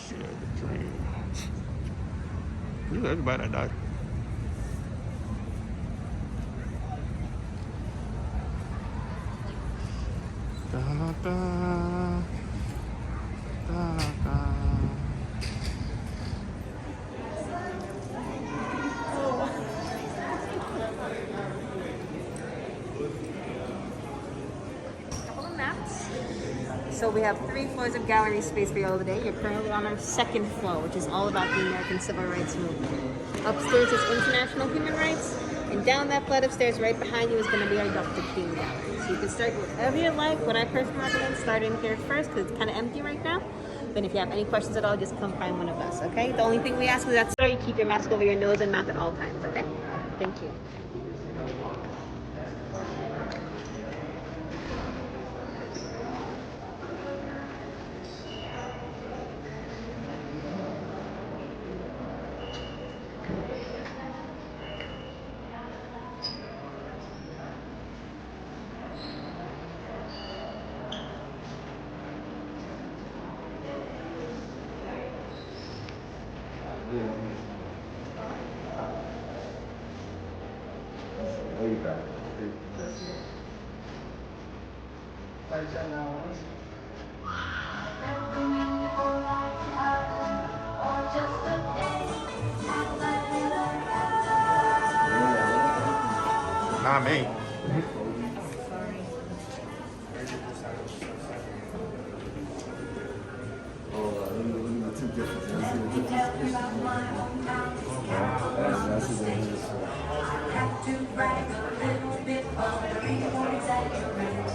Share the dream. Ooh, everybody died. Da, da, da, da. Couple of maps. So we have 3 floors of gallery space for you all today. You're currently on our 2nd floor, which is all about the American Civil Rights Movement. Upstairs is International Human Rights, and down that flight of stairs right behind you is going to be our Dr. King Gallery. So you can start whatever you like. What I personally recommend, starting here first because it's kind of empty right now. Then if you have any questions at all, just come find one of us, okay? The only thing we ask is that you keep your mask over your nose and mouth at all times, okay? Thank you. Way back. Not me. Two different. That's the dangerous one. Have to brag a little bit on the report exaggerate.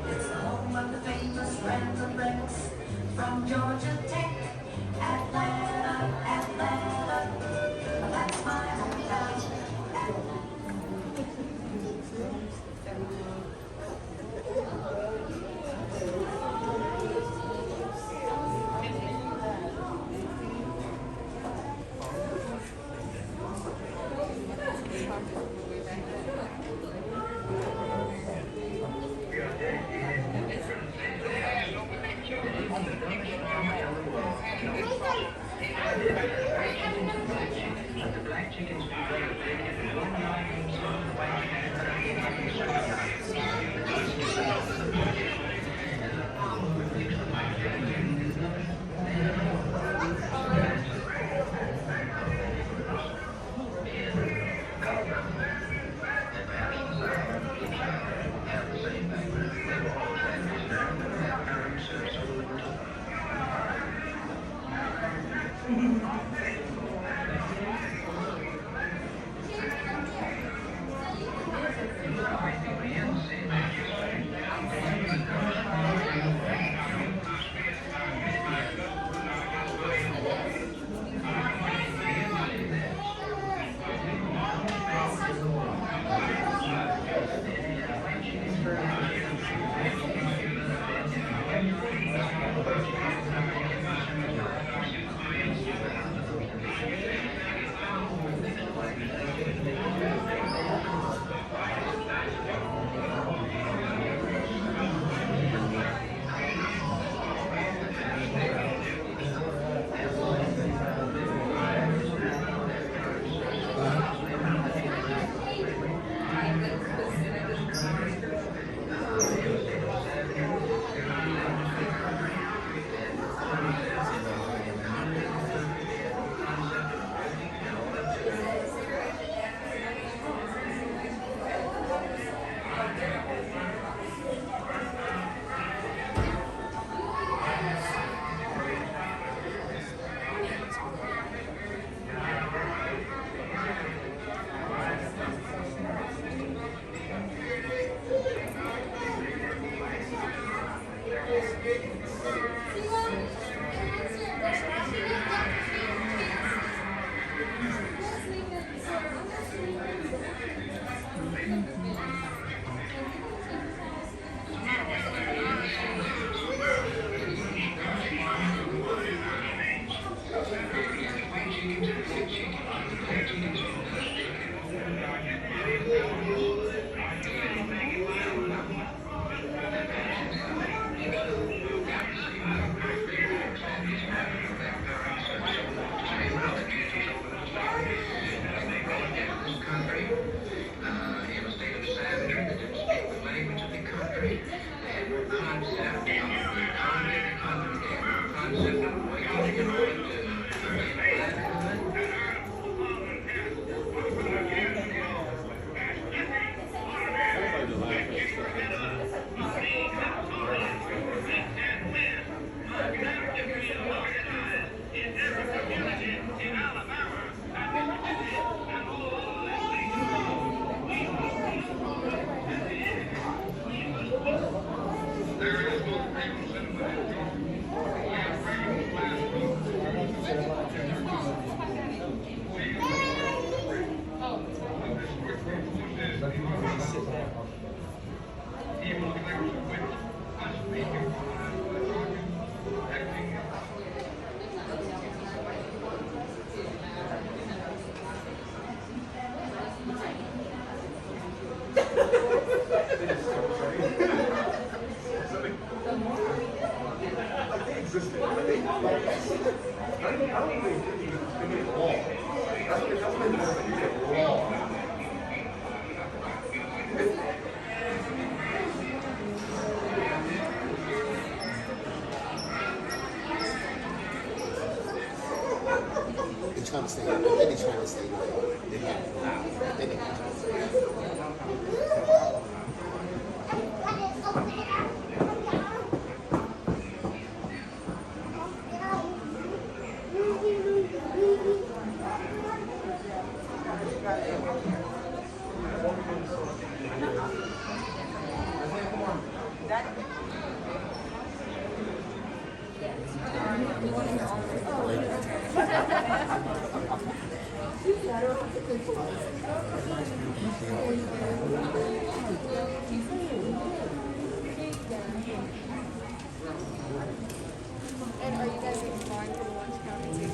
It's the home of the famous Randall Rex from Georgia Tech, Atlanta, Atlanta. That's my hometown. They're trying to stay, then they're trying to stay loud. They're not loud. Then they're trying to stay And are you guys exploring for the lunch counter too?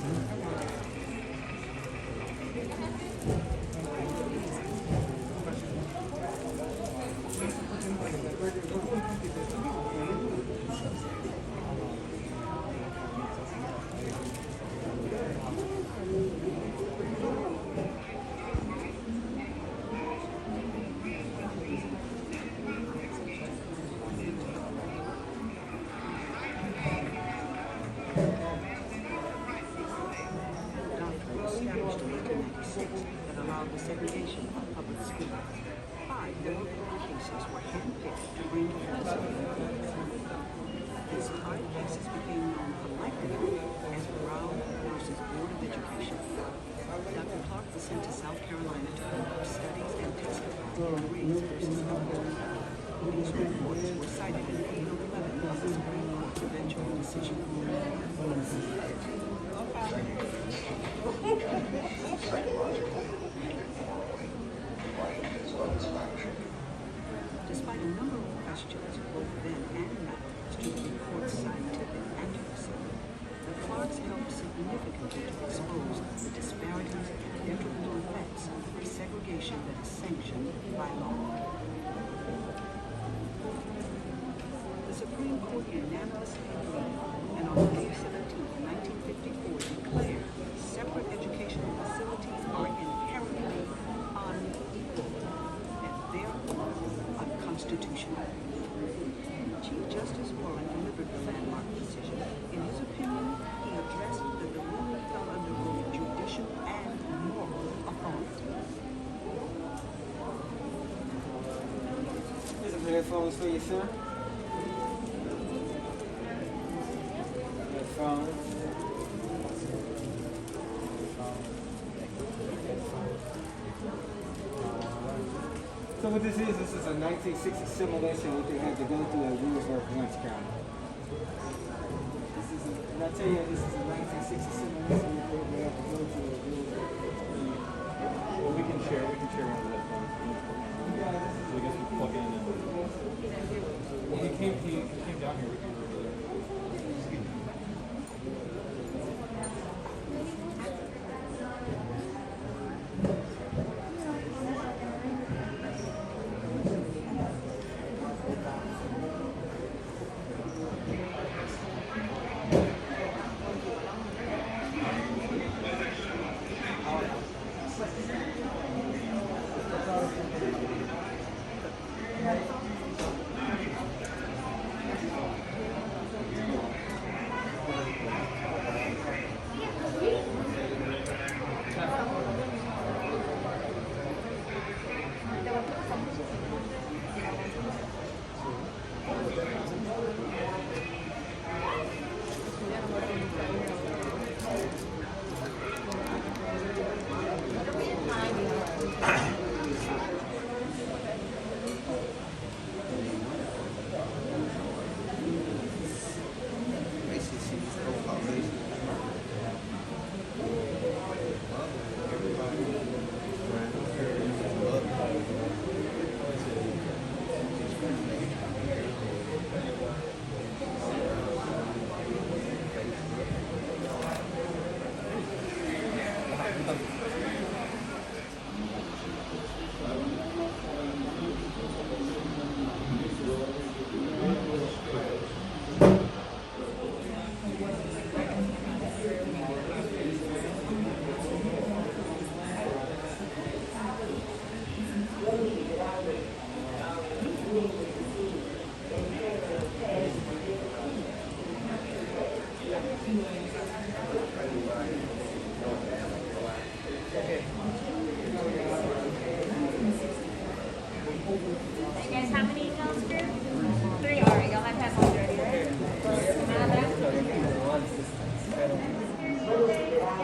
that allowed the segregation of public schools. 5 local cases were handpicked to bring to the These 5 cases became known collectively as Brown versus Board of Education. Dr. Clark was sent to South Carolina to conduct studies and testify in Riggs versus Hamilton. These reports were cited in April 11 of the Supreme Court's eventual decision. Despite a number of questions, both then and now, to the report's scientific accuracy, the Clarks helped significantly to expose the disparities and detrimental effects of segregation that is sanctioned by law. The Supreme Court unanimously agreed, and on May 17, 1954, declared separate educational facilities are inherently unequal and therefore unconstitutional. Chief Justice Warren delivered the landmark decision. In his opinion, he addressed that the ruling fell under both judicial and moral authority. Here's some headphones for you, sir. Headphones. So what this is a 1960 simulation what they had to go through at Williamsburg, Orange County. Did I tell you this is a 1960 simulation what they had to go through at Williamsburg? Well, we can share one of the headphones. So I guess we plug in and when he came down here with you earlier.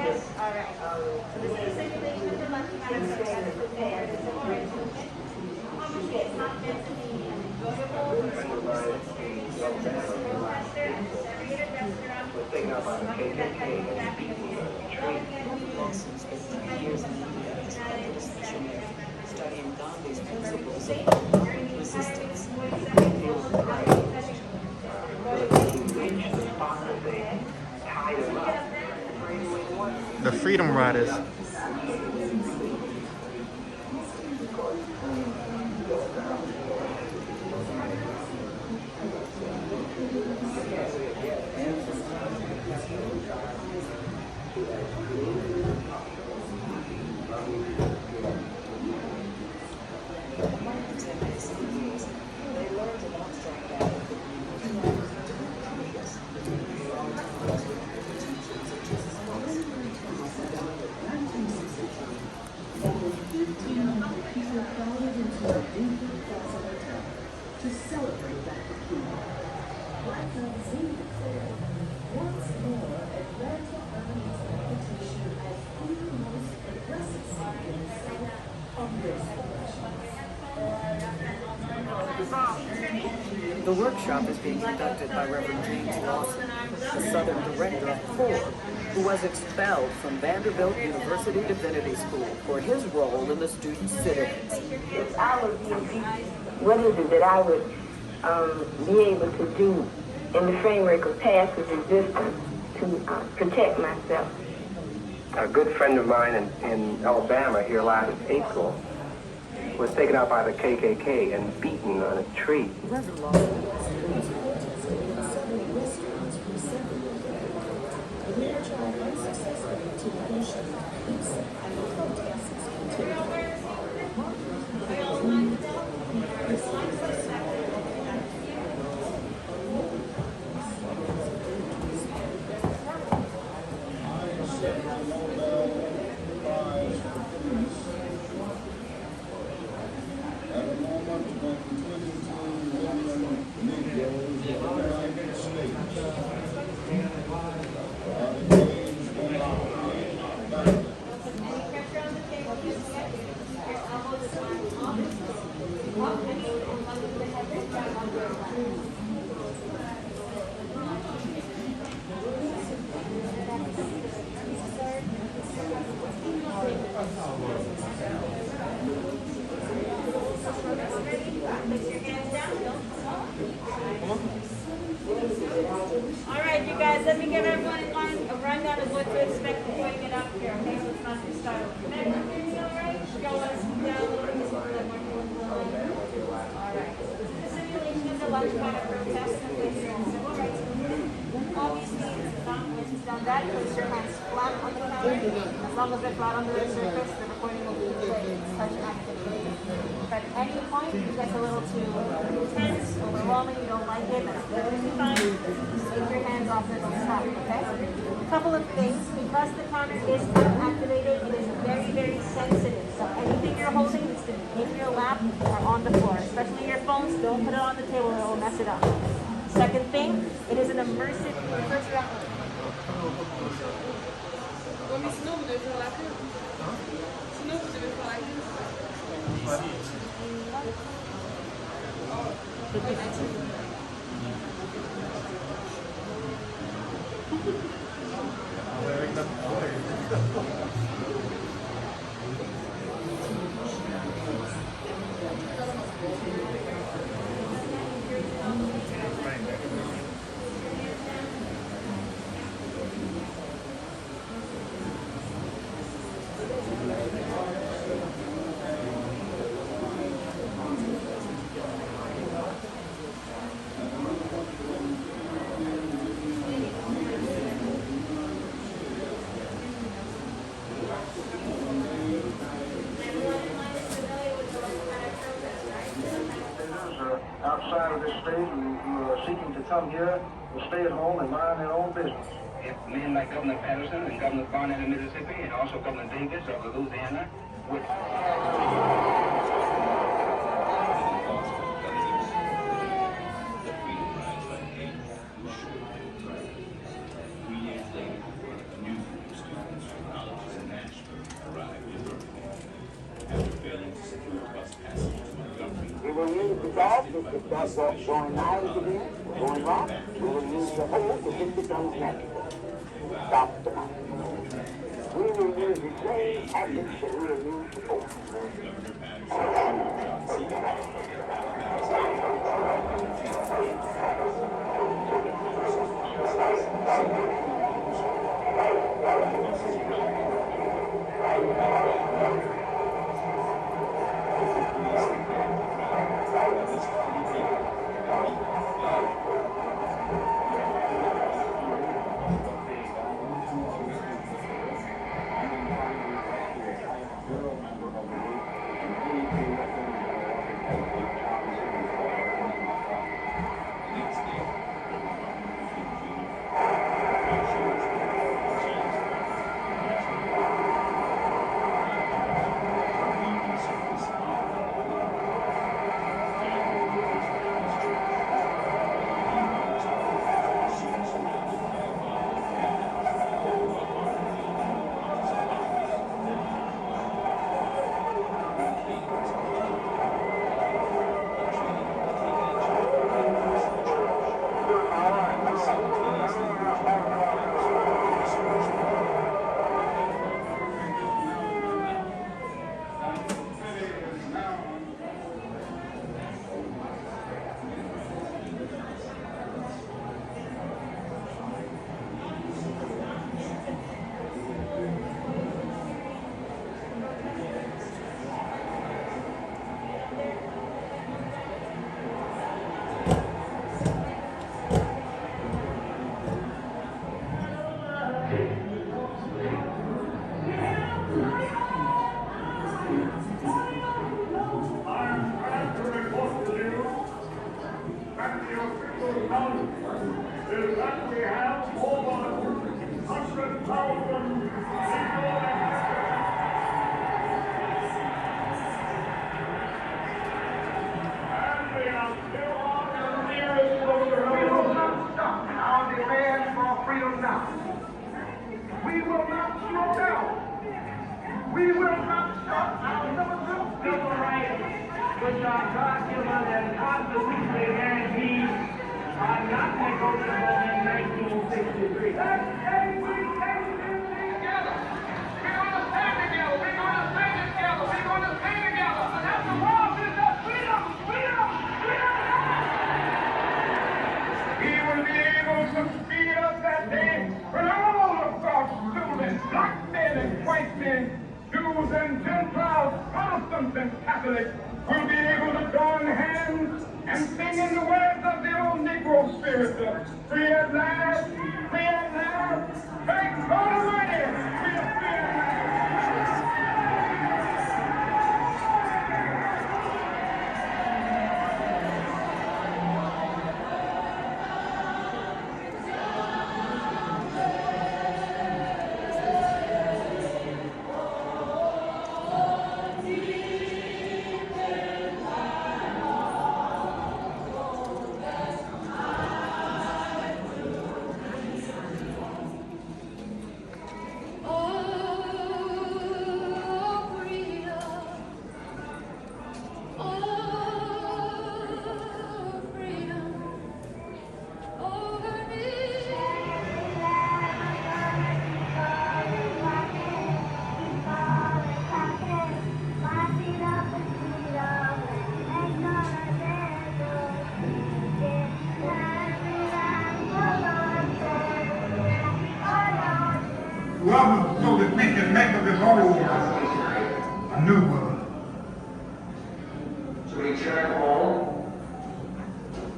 Yes, all right. So this is the simulation of the lunch counter that we have to prepare. The civil rights movement. Obviously, it's not meant to be an enjoyable experience. The protester and the segregated restaurant was taken out by the Lawson's spent 3 years in India as part of his mission, studying Gandhi's principles of nonviolent resistance and the appeal of right. The Freedom Riders. They learned an abstract attitude. to celebrate that defeat. Black Magazine declared, once more, Atlanta earned its reputation as the most aggressive city in the South of this election. The workshop is being conducted by Reverend James Lawson, the Southern Director of CORE, who was expelled from Vanderbilt University Divinity School for his role in the student sit-ins. If I was you, what is it that I would be able to do in the framework of passive resistance to protect myself? A good friend of mine in Alabama here last April was taken out by the KKK and beaten on a tree. Reverend Lawson. All right, you guys, let me give everyone in line a rundown of what to expect before you get up here, okay? So it's not too startling. Remember, all right? Go us down a little bit. All right. The simulation of the lunch counter protest and place in the civil rights movement. Obviously, it's not once you've done that, place your hands flat on the counter. As long as they're flat on the surface, the recording will be played. Such activity. If at any point it gets a little too intense, overwhelming, you don't like it, that's perfectly fine. Just take your hands off it and stop, okay? A couple of things. Because the counter is activated, it is very, very sensitive. So anything you're holding needs to be in your lap or on the floor. Especially your phones, don't put it on the table or it will mess it up. Second thing, it is an immersive first round. Outside of this state who are seeking to come here will stay at home and mind their own business. If men like Governor Patterson and Governor Barnett of Mississippi and also Governor Davis of Louisiana would... if it does going miles again, going wrong, we will use the hole if it becomes necessary. Stop the mouth. We will use the same tactics that we have used before. Jews and Gentiles, Protestants and Catholics will be able to join hands and sing in the words of the old Negro spirit, free at last, free at last, thank God Almighty, free at last. Love so that we can make of this old world a new world. To return home,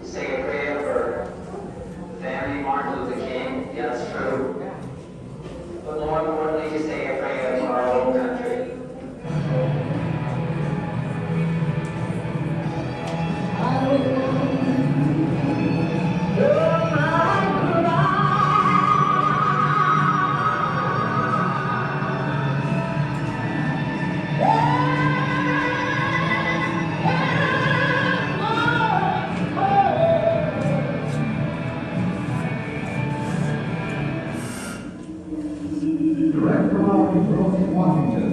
say a prayer for family, Martin Luther King, yes, true. But more importantly, to say a prayer for our own country. Direct from Washington.